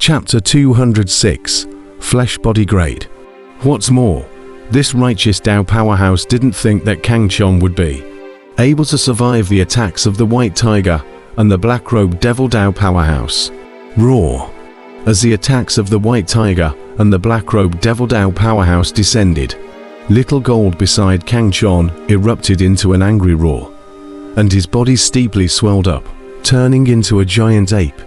Chapter 206, Flesh Body Grade. What's more, this righteous Tao powerhouse didn't think that Kang Chon would be able to survive the attacks of the White Tiger and the Black-Robed Devil Tao powerhouse. Roar! As the attacks of the White Tiger and the Black-Robed Devil Tao powerhouse descended, Little Gold beside Kang Chon erupted into an angry roar, and his body steeply swelled up, turning into a giant ape.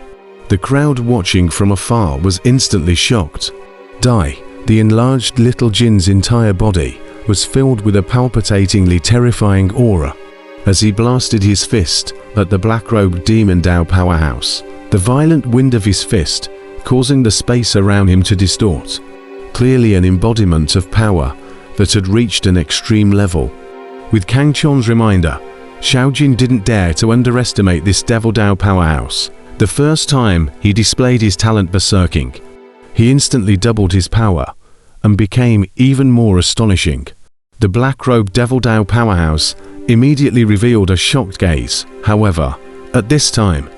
The crowd watching from afar was instantly shocked. The enlarged Little Jin's entire body was filled with a palpitatingly terrifying aura as he blasted his fist at the Black-Robed Demon Tao powerhouse, the violent wind of his fist causing the space around him to distort, clearly an embodiment of power that had reached an extreme level. With Kang Chon's reminder, Xiao Jin didn't dare to underestimate this Devil Tao powerhouse. The first time he displayed his talent berserking, he instantly doubled his power and became even more astonishing. The Black-Robed Devil Tao powerhouse immediately revealed a shocked gaze. However, at this time,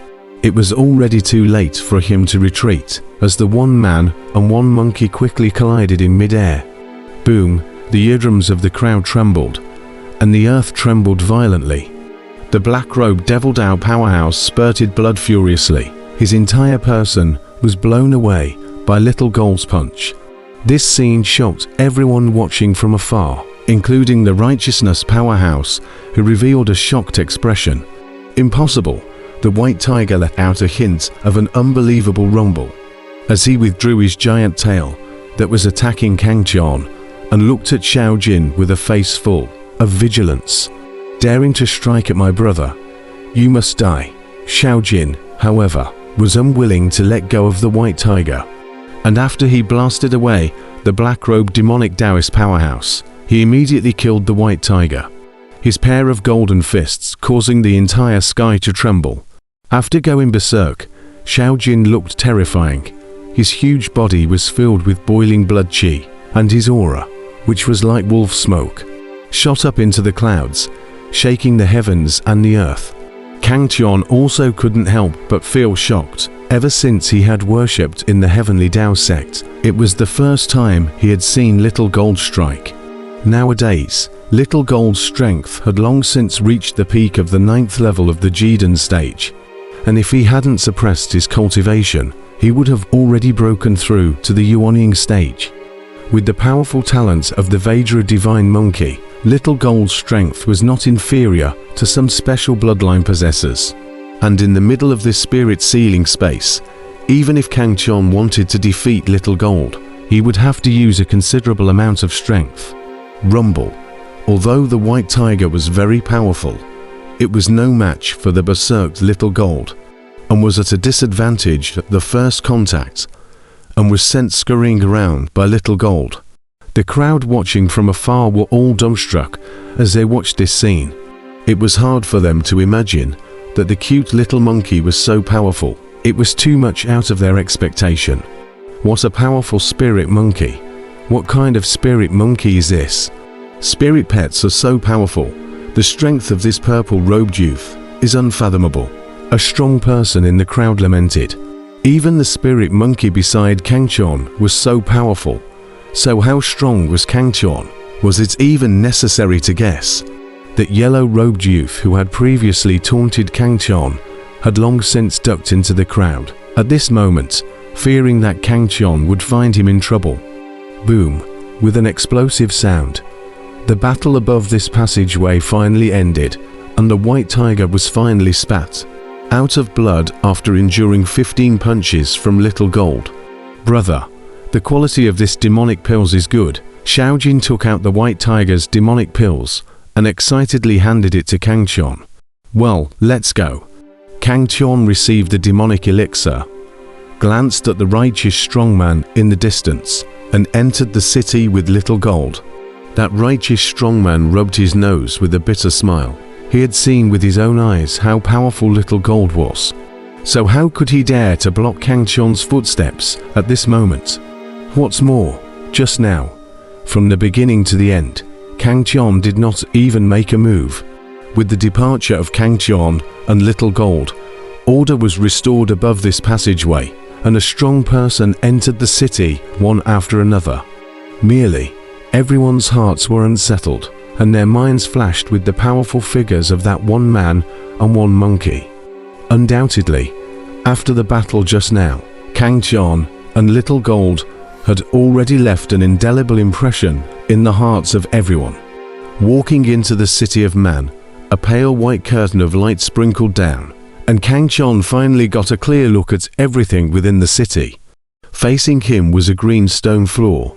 it was already too late for him to retreat, as the one man and one monkey quickly collided in mid-air. Boom! The eardrums of the crowd trembled, and the earth trembled violently. The Black-Robed Devil Tao powerhouse spurted blood furiously. His entire person was blown away by Little Gold's punch. This scene shocked everyone watching from afar, including the Righteousness powerhouse, who revealed a shocked expression. Impossible! The White Tiger let out a hint of an unbelievable rumble as he withdrew his giant tail that was attacking Kang Chon and looked at Xiao Jin with a face full of vigilance. Daring to strike at my brother, you must die. Xiao Jin, however, was unwilling to let go of the White Tiger, and after he blasted away the Black-Robed Demonic Taoist powerhouse, he immediately killed the White Tiger, his pair of golden fists causing the entire sky to tremble. After going berserk, Xiao Jin looked terrifying. His huge body was filled with boiling blood qi, and his aura, which was like wolf smoke, shot up into the clouds, shaking the heavens and the earth. Kang Chon also couldn't help but feel shocked. Ever since he had worshipped in the Heavenly Tao sect, it was the first time he had seen Little Gold strike. Nowadays, Little Gold's strength had long since reached the peak of the 9th level of the Jidan stage, and if he hadn't suppressed his cultivation, he would have already broken through to the Yuanying stage. With the powerful talent of the Vajra Divine Monkey, Little Gold's strength was not inferior to some special bloodline possessors. And in the middle of this spirit sealing space, even if Kang Chon wanted to defeat Little Gold, he would have to use a considerable amount of strength. Rumble. Although the White Tiger was very powerful, it was no match for the berserked Little Gold, and was at a disadvantage at the first contact, and was sent scurrying around by Little Gold. The crowd watching from afar were all dumbstruck as they watched this scene. It was hard for them to imagine that the cute little monkey was so powerful. It was too much out of their expectation. What a powerful spirit monkey! What kind of spirit monkey is this? Spirit pets are so powerful. The strength of this purple-robed youth is unfathomable. A strong person in the crowd lamented. Even the spirit monkey beside Kang Chon was so powerful. So how strong was Kang Chon? Was it even necessary to guess that yellow-robed youth who had previously taunted Kang Chon had long since ducked into the crowd at this moment, fearing that Kang Chon would find him in trouble? Boom! With an explosive sound, the battle above this passageway finally ended, and the White Tiger was finally spat out of blood after enduring 15 punches from Little Gold. Brother, the quality of this demonic pills is good. Xiao Jin took out the White Tiger's demonic pills and excitedly handed it to Kang Chon. Well, let's go. Kang Chon received the demonic elixir, glanced at the righteous strongman in the distance, and entered the city with Little Gold. That righteous strongman rubbed his nose with a bitter smile. He had seen with his own eyes how powerful Little Gold was. So how could he dare to block Kang Chon's footsteps at this moment? What's more, just now, from the beginning to the end, Kang Chon did not even make a move. With the departure of Kang Chon and Little Gold, order was restored above this passageway, and a strong person entered the city one after another. Merely, everyone's hearts were unsettled, and their minds flashed with the powerful figures of that one man and one monkey. Undoubtedly, after the battle just now, Kang Qian and Little Gold had already left an indelible impression in the hearts of everyone. Walking into the city of Man, a pale white curtain of light sprinkled down, and Kang Qian finally got a clear look at everything within the city. Facing him was a green stone floor,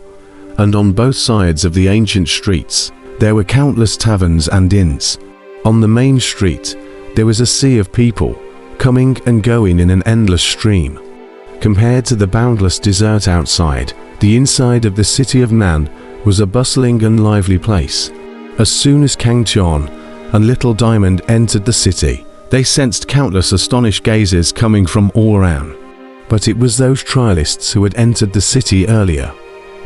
and on both sides of the ancient streets, there were countless taverns and inns. On the main street, there was a sea of people, coming and going in an endless stream. Compared to the boundless desert outside, the inside of the city of Man was a bustling and lively place. As soon as Kang Qian and Little Diamond entered the city, they sensed countless astonished gazes coming from all around. But it was those trialists who had entered the city earlier,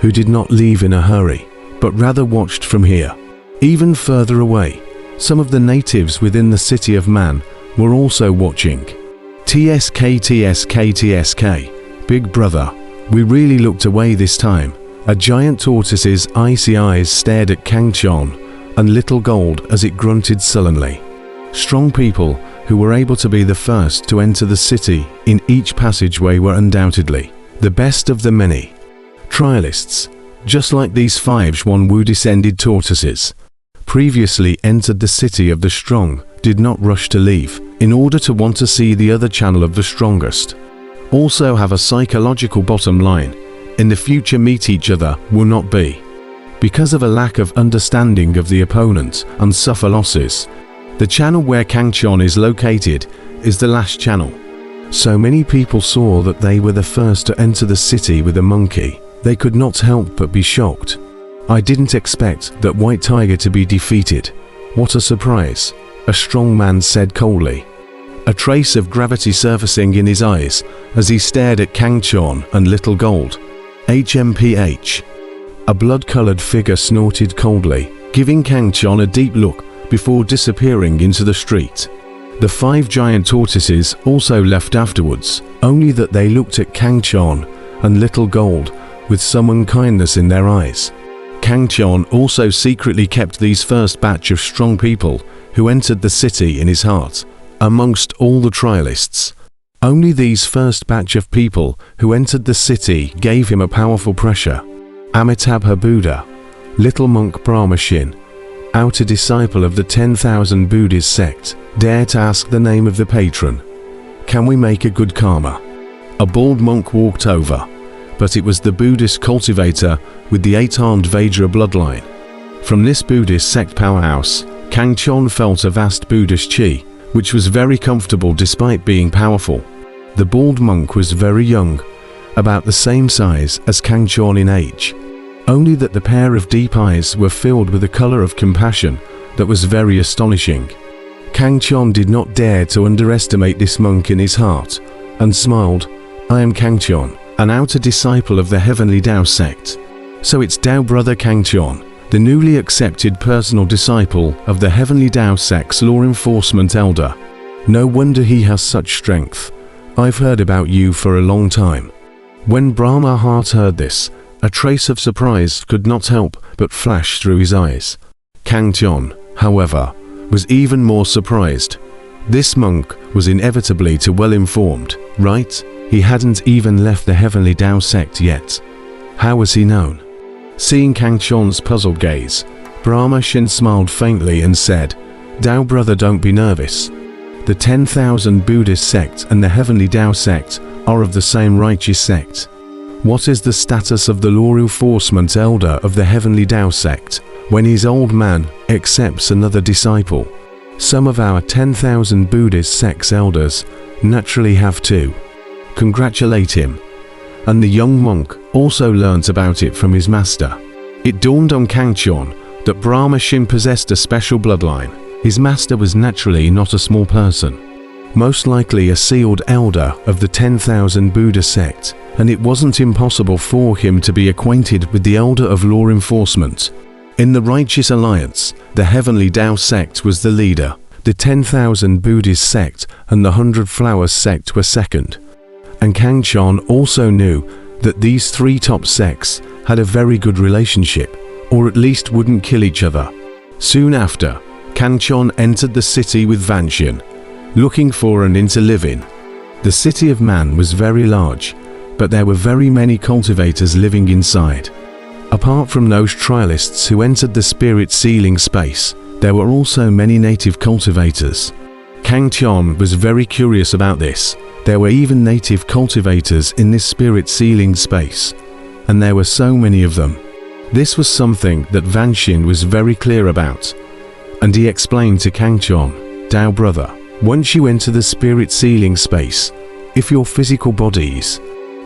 who did not leave in a hurry, but rather watched from here. Even further away, some of the natives within the city of Man were also watching. TSK, Big Brother, we really looked away this time. A giant tortoise's icy eyes stared at Kang Qian and Little Gold as it grunted sullenly. Strong people who were able to be the first to enter the city in each passageway were undoubtedly the best of the many. Trialists, just like these 5 Xuanwu-descended tortoises, previously entered the city of the strong, did not rush to leave, in order to want to see the other channel of the strongest. Also have a psychological bottom line, in the future meet each other will not be. Because of a lack of understanding of the opponent and suffer losses, the channel where Kang Qian is located is the last channel. So many people saw that they were the first to enter the city with a monkey. They could not help but be shocked. I didn't expect that White Tiger to be defeated. What a surprise, a strong man said coldly, a trace of gravity surfacing in his eyes as he stared at Kang Qian and Little Gold. HMPH. A blood-colored figure snorted coldly, giving Kang Qian a deep look before disappearing into the street. The 5 giant tortoises also left afterwards, only that they looked at Kang Qian and Little Gold with some unkindness in their eyes. Kang Qian also secretly kept these first batch of strong people who entered the city in his heart, amongst all the trialists. Only these first batch of people who entered the city gave him a powerful pressure. Amitabha Buddha, Little Monk Brahma Shin, outer disciple of the 10,000 Buddhist sect, dare to ask the name of the patron. Can we make a good karma? A bald monk walked over, but it was the Buddhist cultivator with the 8-armed Vajra bloodline. From this Buddhist sect powerhouse, Kang Qian felt a vast Buddhist chi, which was very comfortable despite being powerful. The bald monk was very young, about the same size as Kang Qian in age, only that the pair of deep eyes were filled with a color of compassion that was very astonishing. Kang Qian did not dare to underestimate this monk in his heart, and smiled. I am Kang Qian, an outer disciple of the Heavenly Tao sect. So it's Tao brother Kang Qian, the newly accepted personal disciple of the Heavenly Tao sect's law enforcement elder. No wonder he has such strength. I've heard about you for a long time. When Brahma Heart heard this, a trace of surprise could not help but flash through his eyes. Kang Qian, however, was even more surprised. This monk was inevitably too well informed, right? He hadn't even left the Heavenly Tao sect yet. How was he known? Seeing Kang Qian's puzzled gaze, Brahma Shin smiled faintly and said, Tao brother, don't be nervous. The 10,000 Buddhist sect and the Heavenly Tao sect are of the same righteous sect. What is the status of the law enforcement elder of the Heavenly Tao sect when his old man accepts another disciple? Some of our 10,000 Buddhist sect's elders naturally have too. Congratulate him. And the young monk also learnt about it from his master. It dawned on Kang Qian that Brahma Shin possessed a special bloodline. His master was naturally not a small person, most likely a sealed elder of the 10,000 Buddha sect, and it wasn't impossible for him to be acquainted with the elder of law enforcement. In the Righteous Alliance, the Heavenly Tao sect was the leader, the 10,000 Buddhist sect and the 100 Flowers sect were second. and Kang Chon also knew that these three top sects had a very good relationship, or at least wouldn't kill each other. Soon after, Kang Chon entered the city with Vanshin, looking for an inn to live in. The city of Man was very large, but there were very many cultivators living inside. Apart from those trialists who entered the spirit sealing space, there were also many native cultivators. Kang Chon was very curious about this. There were even native cultivators in this spirit sealing space, and there were so many of them. This was something that Vanshin was very clear about, and he explained to Kang Chon, "Dao brother, once you enter the spirit sealing space, if your physical bodies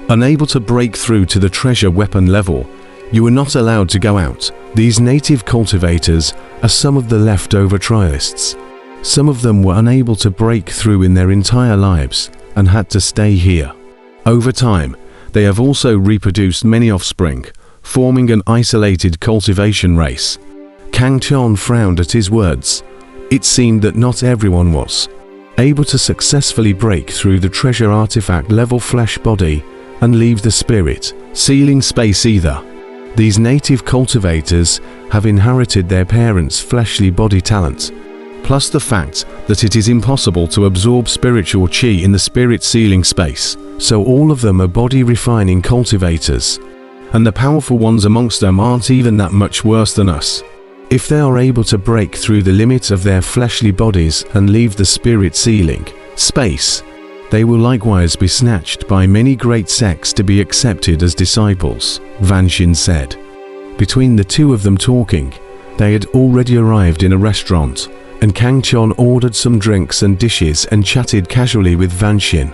unable to break through to the treasure weapon level, you are not allowed to go out. These native cultivators are some of the leftover trialists. Some of them were unable to break through in their entire lives and had to stay here. Over time, they have also reproduced many offspring, forming an isolated cultivation race." Kang Chon frowned at his words. It seemed that not everyone was able to successfully break through the treasure artifact level flesh body and leave the spirit sealing space either. These native cultivators have inherited their parents' fleshly body talent, plus the fact that it is impossible to absorb spiritual chi in the spirit sealing space, so all of them are body refining cultivators, and the powerful ones amongst them aren't even that much worse than us. If they are able to break through the limits of their fleshly bodies and leave the spirit sealing space, they will likewise be snatched by many great sects to be accepted as disciples, Vanshin said. Between the two of them talking, they had already arrived in a restaurant, and Kang Chon ordered some drinks and dishes and chatted casually with Vanshin.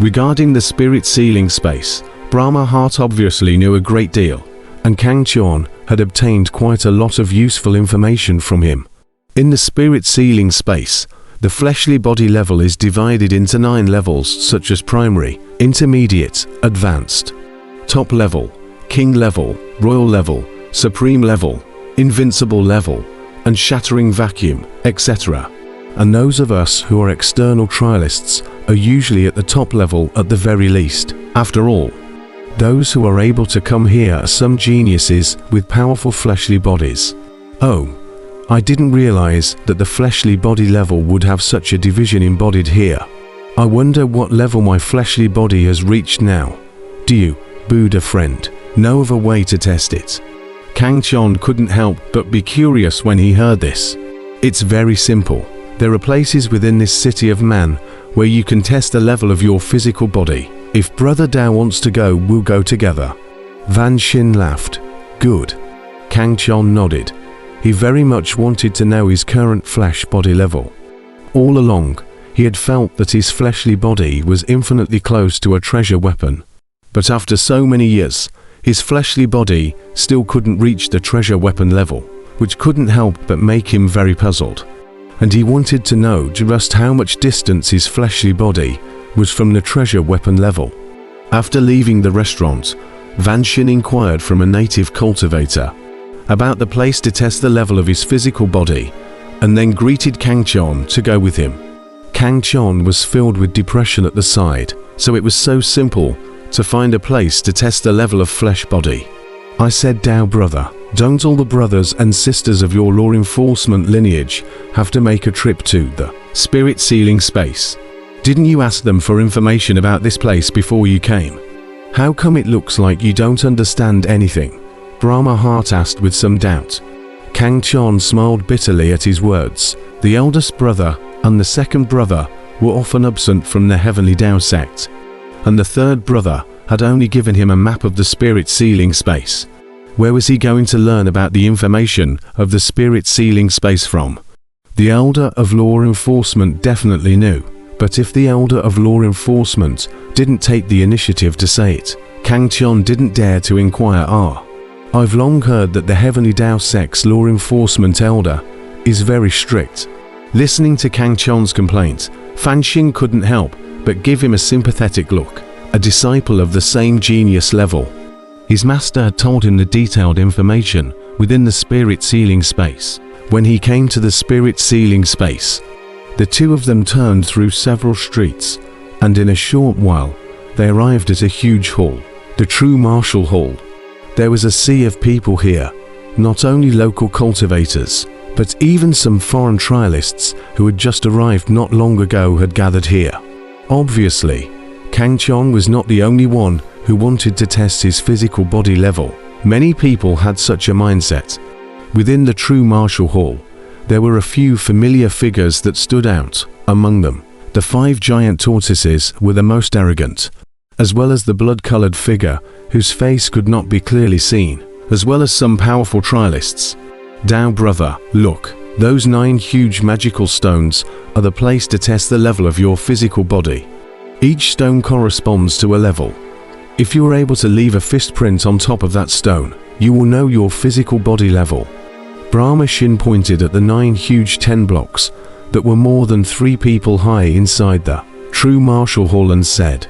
Regarding the spirit sealing space, Brahma Heart obviously knew a great deal, and Kang Chon had obtained quite a lot of useful information from him. In the spirit sealing space, the fleshly body level is divided into 9 levels such as primary, intermediate, advanced, top level, king level, royal level, supreme level, invincible level, and shattering vacuum, etc. And those of us who are external trialists are usually at the top level at the very least. After all, those who are able to come here are some geniuses with powerful fleshly bodies. Oh, I didn't realize that the fleshly body level would have such a division embodied here. I wonder what level my fleshly body has reached now. Do you, Buddha friend, know of a way to test it? Kang Chon couldn't help but be curious when he heard this. It's very simple. There are places within this city of Man where you can test the level of your physical body. If Brother Dao wants to go, we'll go together. Vanshin laughed. Good. Kang Chon nodded. He very much wanted to know his current flesh body level. All along, he had felt that his fleshly body was infinitely close to a treasure weapon. But after so many years, his fleshly body still couldn't reach the treasure weapon level, which couldn't help but make him very puzzled. And he wanted to know just how much distance his fleshly body was from the treasure weapon level. After leaving the restaurant, Vanshin inquired from a native cultivator about the place to test the level of his physical body, and then greeted Kang Chon to go with him. Kang Chon was filled with depression at the side, so it was so simple to find a place to test the level of flesh body. I said, Dao brother, don't all the brothers and sisters of your law enforcement lineage have to make a trip to the spirit sealing space? Didn't you ask them for information about this place before you came? How come it looks like you don't understand anything? Brahma Heart asked with some doubt. Kang Chon smiled bitterly at his words. The eldest brother and the second brother were often absent from the Heavenly Dao sect, and the third brother had only given him a map of the spirit sealing space. Where was he going to learn about the information of the spirit sealing space from? The elder of law enforcement definitely knew, but if the elder of law enforcement didn't take the initiative to say it, Kang Chon didn't dare to inquire. I've long heard that the Heavenly Dao sect's law enforcement elder is very strict. Listening to Kang Chon's complaint, Vanshin couldn't help but give him a sympathetic look. A disciple of the same genius level, his master had told him the detailed information within the spirit sealing space. When he came to the spirit sealing space, the two of them turned through several streets, and in a short while, they arrived at a huge hall, the true martial hall. There was a sea of people here, not only local cultivators, but even some foreign trialists who had just arrived not long ago had gathered here. Obviously, Kang Chon was not the only one who wanted to test his physical body level. Many people had such a mindset. Within the true martial hall, there were a few familiar figures that stood out. Among them, the 5 giant tortoises were the most arrogant, as well as the blood-colored figure whose face could not be clearly seen, as well as some powerful trialists. Dao brother, look, those 9 huge magical stones are the place to test the level of your physical body. Each stone corresponds to a level. If you are able to leave a fist print on top of that stone, you will know your physical body level. Brahma Shin pointed at the 9 huge 10 blocks that were more than 3 people high inside the true martial hall and said,